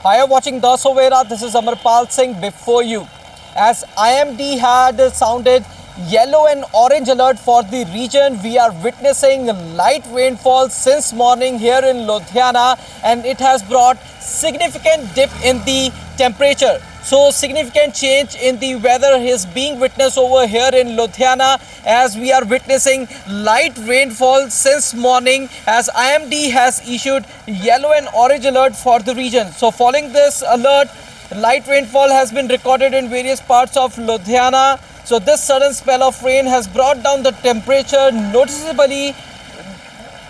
Hi, you're watching The Sovera. This is Amarpal Singh before you. As IMD had sounded yellow and orange alert for the region, we are witnessing light rainfall since morning here in Ludhiana, and it has brought significant dip in the temperature. So significant change in the weather is being witnessed over here in Ludhiana as we are witnessing light rainfall since morning as IMD has issued yellow and orange alert for the region. So following this alert, light rainfall has been recorded in various parts of Ludhiana. So this sudden spell of rain has brought down the temperature noticeably,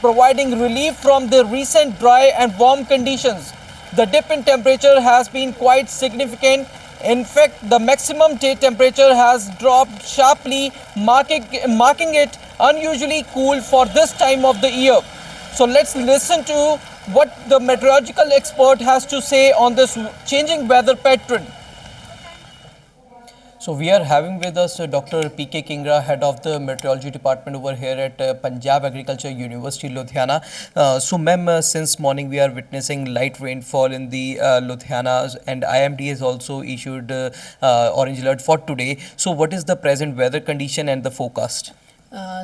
providing relief from the recent dry and warm conditions. The dip in temperature has been quite significant. In fact, the maximum day temperature has dropped sharply, marking it unusually cool for this time of the year. So let's listen to what the meteorological expert has to say on this changing weather pattern. So we are having with us Dr. P.K. Kingra, head of the meteorology department over here at Punjab Agriculture University, Ludhiana. So ma'am, since morning we are witnessing light rainfall in the Ludhiana, and IMD has also issued orange alert for today. So what is the present weather condition and the forecast?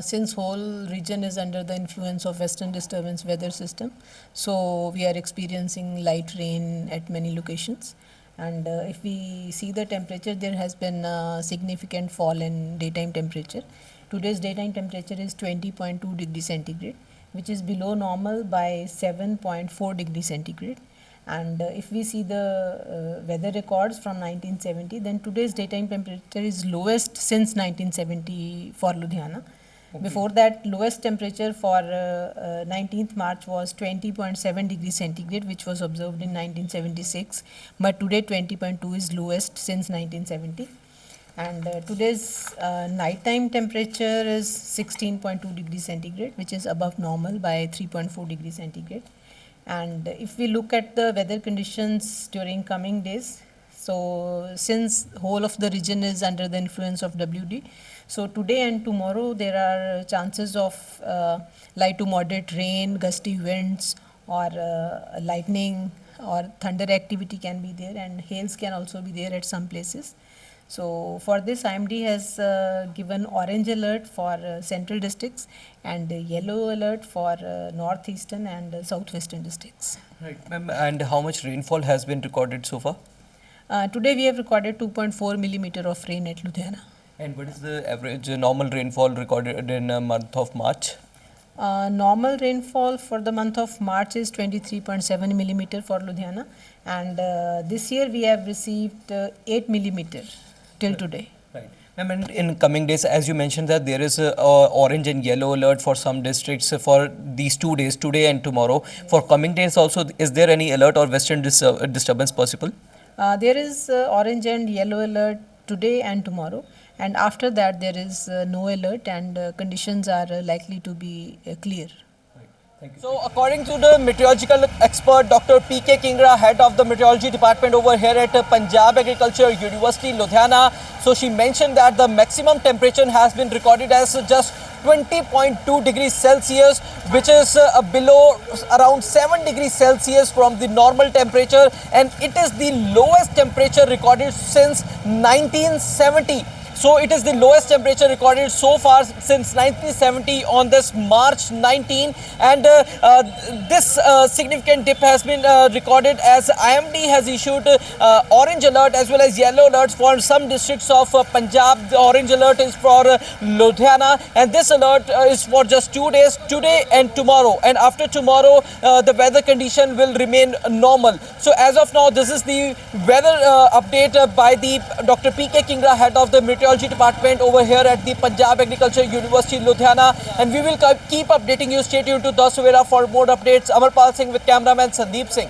Since whole region is under the influence of western disturbance weather system, so we are experiencing light rain at many locations. And if we see the temperature, there has been a significant fall in daytime temperature. Today's daytime temperature is 20.2 degrees centigrade, which is below normal by 7.4 degrees centigrade. And if we see the weather records from 1970, then today's daytime temperature is lowest since 1970 for Ludhiana. Okay. Before that, lowest temperature for 19th March was 20.7 degrees centigrade, which was observed in 1976. But today 20.2 is lowest since 1970. And today's nighttime temperature is 16.2 degrees centigrade, which is above normal by 3.4 degrees centigrade. And if we look at the weather conditions during coming days, so since whole of the region is under the influence of WD, so today and tomorrow there are chances of light to moderate rain, gusty winds, or lightning or thunder activity can be there, and hails can also be there at some places. So for this, IMD has given orange alert for central districts and yellow alert for northeastern and southwestern districts. Right, ma'am. And how much rainfall has been recorded so far? Today we have recorded 2.4 millimeter of rain at Ludhiana. And what is the average normal rainfall recorded in a month of March? Normal rainfall for the month of March is 23.7 millimeter for Ludhiana, and this year we have received 8 millimeter till today. Right. Ma'am, and in coming days, as you mentioned that there is a orange and yellow alert for some districts for these 2 days, today and tomorrow. Yes. For coming days also, is there any alert or western disturbance possible? There is orange and yellow alert today and tomorrow, and after that there is no alert, and conditions are likely to be clear. Thank you. So according to the meteorological expert Dr. P.K. Kingra, head of the meteorology department over here at Punjab Agriculture University, Ludhiana, so she mentioned that the maximum temperature has been recorded as just 20.2 degrees Celsius, which is below around 7 degrees Celsius from the normal temperature, and it is the lowest temperature recorded since 1970. So it is the lowest temperature recorded so far since 1970 on this March 19, and this significant dip has been recorded as IMD has issued orange alert as well as yellow alerts for some districts of Punjab. The orange alert is for Ludhiana, and this alert is for just 2 days, today and tomorrow, and after tomorrow the weather condition will remain normal. So as of now, this is the weather update by the Dr. P.K. Kingra, head of the meteorology department over here at the Punjab Agriculture University, Ludhiana, and we will keep updating you. Stay tuned to The Sovera for more updates. Amarpal Singh with cameraman Sandeep Singh.